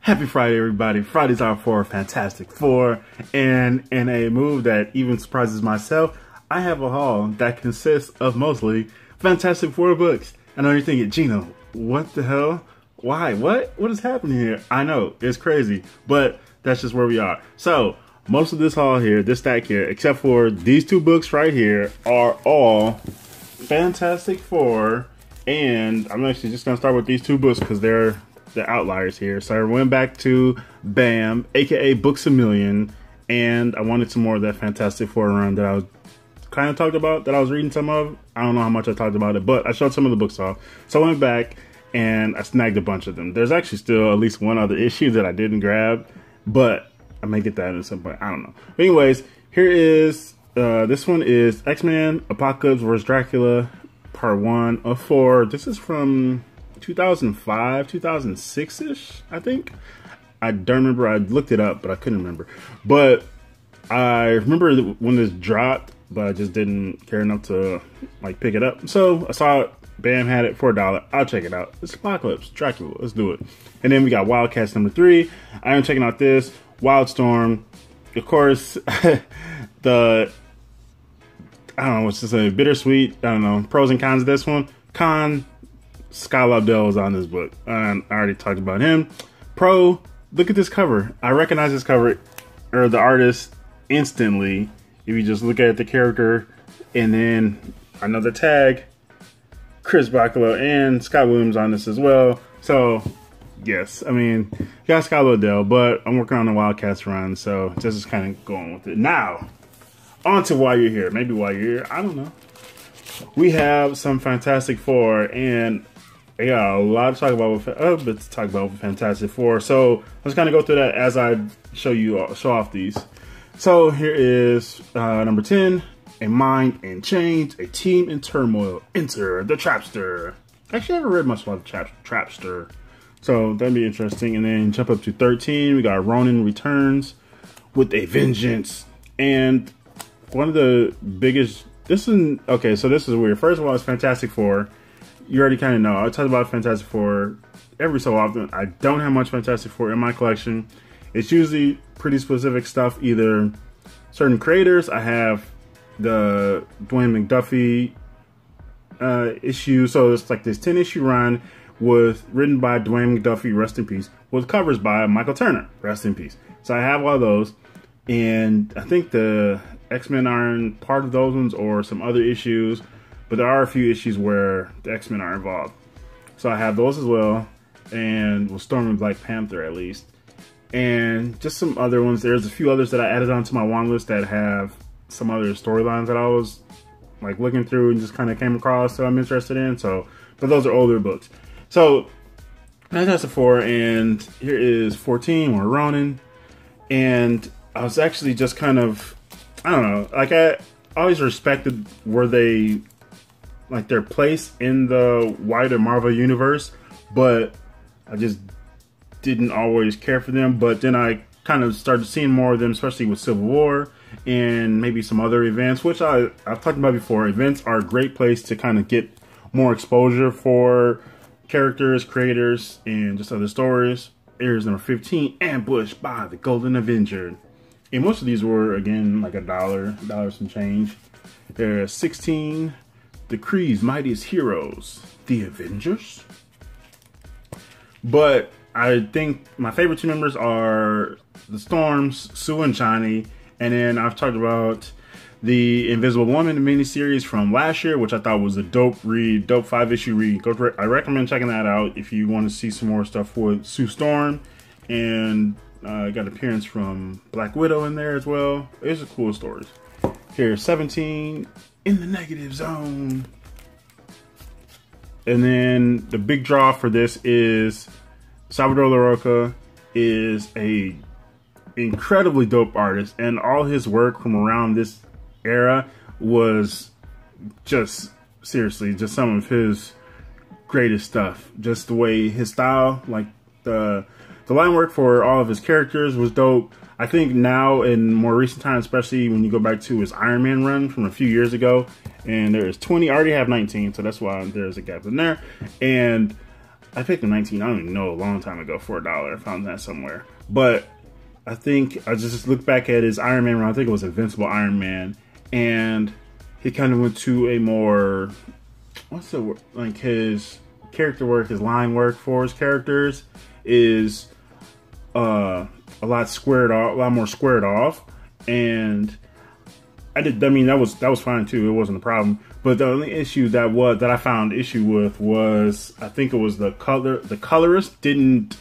Happy Friday, everybody. Friday's are for Fantastic Four, and in a move that even surprises myself, I have a haul that consists of mostly Fantastic Four books. I know you're thinking, Gino, what the hell? Why? What is happening here? I know, it's crazy, but that's just where we are. So, most of this haul here, this stack here, except for these two books right here, are all Fantastic Four, and I'm actually just going to start with these two books because they're the outliers here. So I went back to BAM, aka Books A Million, and I wanted some more of that Fantastic Four run that I was kind of talked about, that I was reading some of. I don't know how much I talked about it, but I showed some of the books off. So I went back and I snagged a bunch of them. There's actually still at least one other issue that I didn't grab, but I may get that at some point. I don't know. But anyways, here is, this one is X-Men Apocalypse vs. Dracula, part 1 of 4. This is from 2005, 2006-ish, I think. I don't remember. I looked it up, but I couldn't remember. But I remember when this dropped, but I just didn't care enough to like pick it up. So I saw it. BAM had it for $1. I'll check it out. It's Apocalypse, Dracula. Let's do it. And then we got Wildcats number 3. I am checking out this Wildstorm. Of course, I don't know what's to say. Bittersweet. I don't know. Pros and cons of this one. Con. Scott Lobdell was on this book. I already talked about him. Pro, look at this cover. I recognize this cover, or the artist, instantly. If you just look at the character, and then another tag, Chris Bachalo and Scott Williams on this as well. So, yes, I mean, you got Scott Lobdell, but I'm working on the Wildcats run, so this is kind of going with it. Now, on to Why You're Here. Maybe Why You're Here, I don't know. We have some Fantastic Four, and I got a lot to talk about with Fantastic Four. So let's kind of go through that as I show off these. So here is number 10, A Mind in Change, A Team in Turmoil. Enter the Trapster. Actually, I haven't read much about the Trapster, so that'd be interesting. And then jump up to 13, we got Ronin Returns with a Vengeance. And one of the biggest, okay, so this is weird. First of all, it's Fantastic Four. You already kind of know. I talk about Fantastic Four every so often. I don't have much Fantastic Four in my collection. It's usually pretty specific stuff, either certain creators. I have the Dwayne McDuffie issue. So it's like this 10-issue run written by Dwayne McDuffie, rest in peace, with covers by Michael Turner, rest in peace. So I have all those. And I think the X-Men are in part of those ones or some other issues. But there are a few issues where the X-Men are involved. So I have those as well. And with Storm and Black Panther at least. And just some other ones. There's a few others that I added onto my want list that have some other storylines that I was like looking through and just kind of came across that I'm interested in. So, but those are older books. So, Fantastic Four, and here is 14, or Ronin. And I was actually just kind of, I don't know, like I always respected where they, like their place in the wider Marvel universe, but I just didn't always care for them. But then I kind of started seeing more of them, especially with Civil War and maybe some other events, which I've talked about before. Events are a great place to kind of get more exposure for characters, creators, and just other stories. Here's number 15, Ambushed by the Golden Avenger. And most of these were, again, like $1 some change. There's 16, The Kree's Mightiest Heroes, The Avengers. But I think my favorite two members are the Storms, Sue and Johnny. And then I've talked about the Invisible Woman miniseries from last year, which I thought was a dope read, dope 5-issue read. I recommend checking that out if you want to see some more stuff with Sue Storm. And got an appearance from Black Widow in there as well. It's a cool story. Here's 17, In the Negative Zone. And then the big draw for this is Salvador LaRocca is a incredibly dope artist, and all his work from around this era was just, seriously, just some of his greatest stuff. Just the way his style, like the line work for all of his characters was dope. I think now in more recent times, especially when you go back to his Iron Man run from a few years ago, and there's 20, I already have 19, so that's why there's a gap in there. And I picked a 19, I don't even know, a long time ago for $1. I found that somewhere. But I think I just looked back at his Iron Man run. I think it was Invincible Iron Man. And he kind of went to a more, what's the word? Like his character work, his line work for his characters is a lot squared off, a lot more squared off. And I mean, that was fine too. It wasn't a problem. But the only issue that I found issue with was, I think it was the color. The colorist didn't,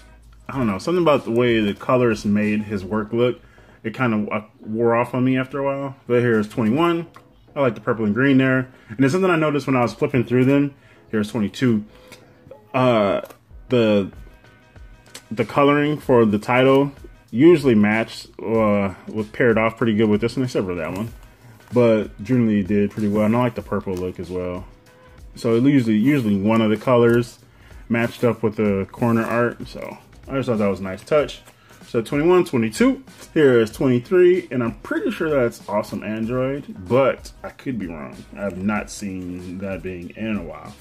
I don't know, something about the way the colorist made his work look. It kind of wore off on me after a while. But here's 21. I like the purple and green there. And there's something I noticed when I was flipping through them. Here's 22. The coloring for the title usually matched, was paired off pretty good with this one, except for that one. But generally did pretty well. And I like the purple look as well. So it usually one of the colors matched up with the corner art. So I just thought that was a nice touch. So 21, 22. Here is 23. And I'm pretty sure that's Awesome Android. But I could be wrong. I have not seen that being in a while.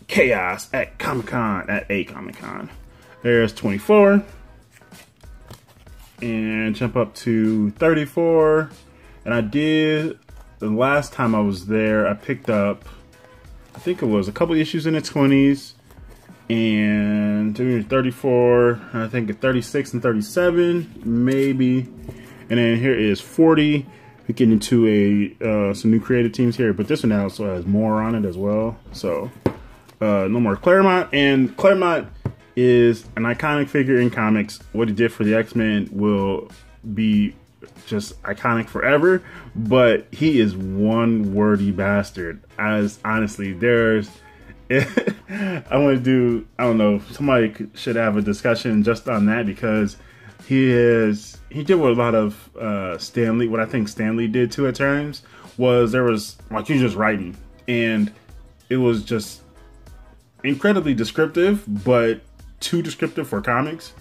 Chaos at Comic-Con, at a Comic-Con. There's 24. And jump up to 34. And I did, the last time I was there, I picked up, I think it was a couple issues in the 20s, and 34, I think 36 and 37, maybe. And then here is 40. We get into some new creative teams here, but this one also has more on it as well. So no more Claremont, and Claremont is an iconic figure in comics. What he did for the X-Men will be just iconic forever, but he is one wordy bastard. As honestly, there's I want to do, I don't know, somebody should have a discussion just on that, because he did what a lot of Stan Lee, what I think Stan Lee did too at times, was there was like, you just writing, and it was just incredibly descriptive, but too descriptive for comics,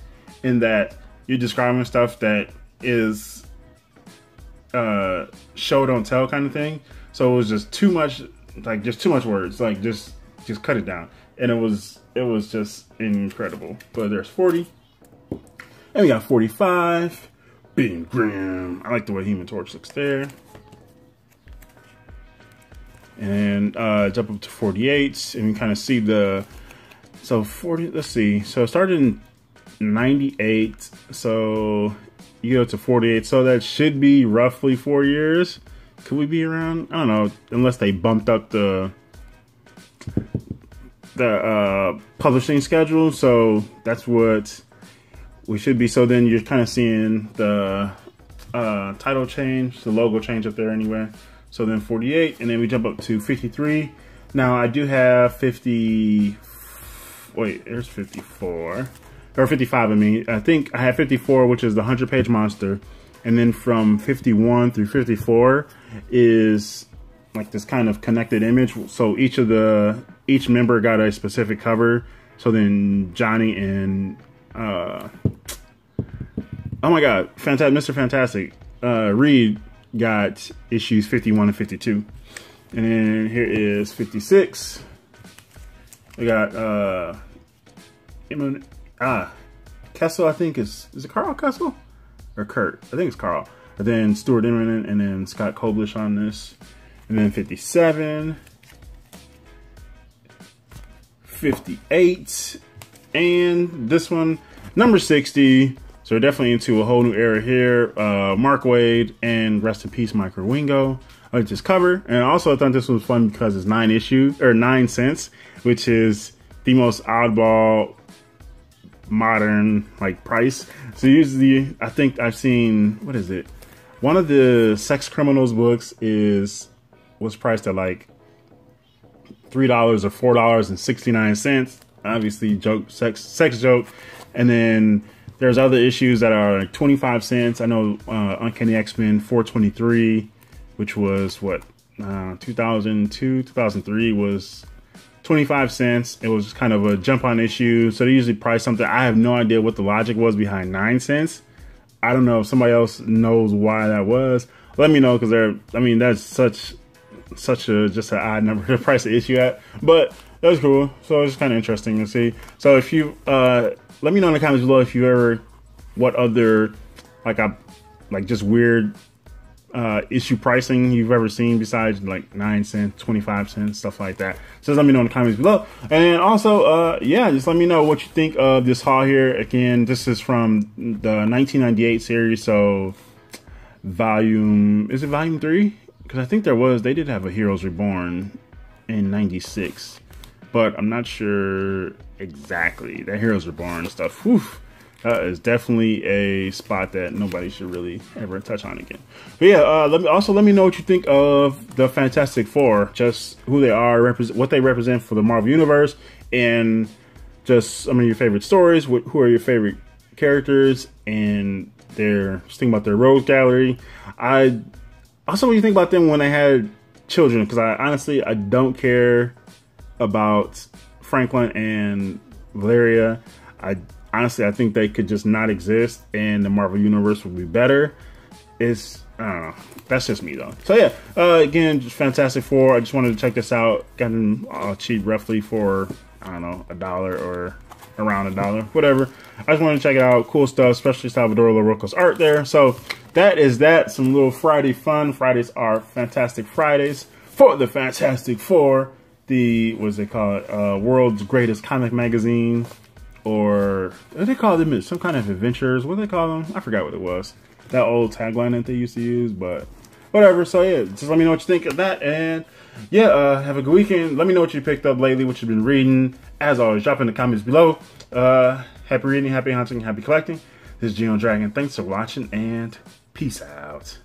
in that you're describing stuff that is show don't tell kind of thing. So it was just too much, like just too much words, like just cut it down. And it was just incredible. But there's 40. And we got 45. Being grim. I like the way Human Torch looks there. And jump up to 48, and we kind of see the, so 40, let's see. So it started in 98. So you go to 48, so that should be roughly 4 years. Could we be around? I don't know, unless they bumped up the publishing schedule. So that's what we should be. So then you're kind of seeing the title change, the logo change up there anyway. So then 48, and then we jump up to 53. Now I do have 50. Wait, there's 54. Or 55, I mean. I think I have 54, which is the 100-page monster. And then from 51 through 54 is like this kind of connected image. So each member got a specific cover. So then Johnny and, oh my God, Mr. Fantastic, Reed got issues 51 and 52. And then here is 56. We got, Kessel, I think is it Carl Kessel? Or Kurt? I think it's Carl. And then Stuart Immonen, and then Scott Koblish on this. And then 57. 58. And this one, number 60. So we're definitely into a whole new era here. Mark Waid, and rest in peace, Mike Wingo. I like this cover. And also I thought this was fun because it's 9 cents, which is the most oddball modern like price. So usually I think I've seen, what is it, one of the Sex Criminals books was priced at like $3 or $4.69. Obviously sex joke. And then there's other issues that are like 25 cents. I know Uncanny X-Men 423, which was what, 2002, 2003 was 25 cents. It was kind of a jump on issue. So they usually price something. I have no idea what the logic was behind 9 cents. I don't know if somebody else knows why that was. Let me know, because I mean, that's such a just an odd number to price the issue at. But that was cool. So it's kind of interesting to see. So if you let me know in the comments below if you ever what other like just weird issue pricing you've ever seen besides like 9 cents, 25 cents, stuff like that. So just let me know in the comments below. And also, yeah, just let me know what you think of this haul here. Again, this is from the 1998 series. So is it volume 3? Because I think they did have a Heroes Reborn in 96, but I'm not sure exactly. That Heroes Reborn stuff, whew, is definitely a spot that nobody should really ever touch on again. But yeah, let me know what you think of the Fantastic Four, just who they are, what they represent for the Marvel Universe, and just some of your favorite stories. Who are your favorite characters, and just think about their rogues gallery. Also, what do you think about them when they had children? Because I don't care about Franklin and Valeria. Honestly, I think they could just not exist and the Marvel Universe would be better. I don't know. That's just me though. So yeah, again, just Fantastic Four. I just wanted to check this out. Got them cheap roughly for, I don't know, $1 or around $1, whatever. I just wanted to check it out. Cool stuff, especially Salvador Larroca's art there. So that is that. Some little Friday fun. Fridays are Fantastic Fridays for the Fantastic Four. What do they call it? World's Greatest Comic Magazine. Or what do they call them? Some kind of adventures. What do they call them? I forgot what it was. That old tagline that they used to use, but whatever. So yeah, just let me know what you think of that. And yeah, have a good weekend. Let me know what you picked up lately, what you've been reading. As always, drop in the comments below. Happy reading, happy hunting, happy collecting. This is GENOTHADRAGON. Thanks for watching, and peace out.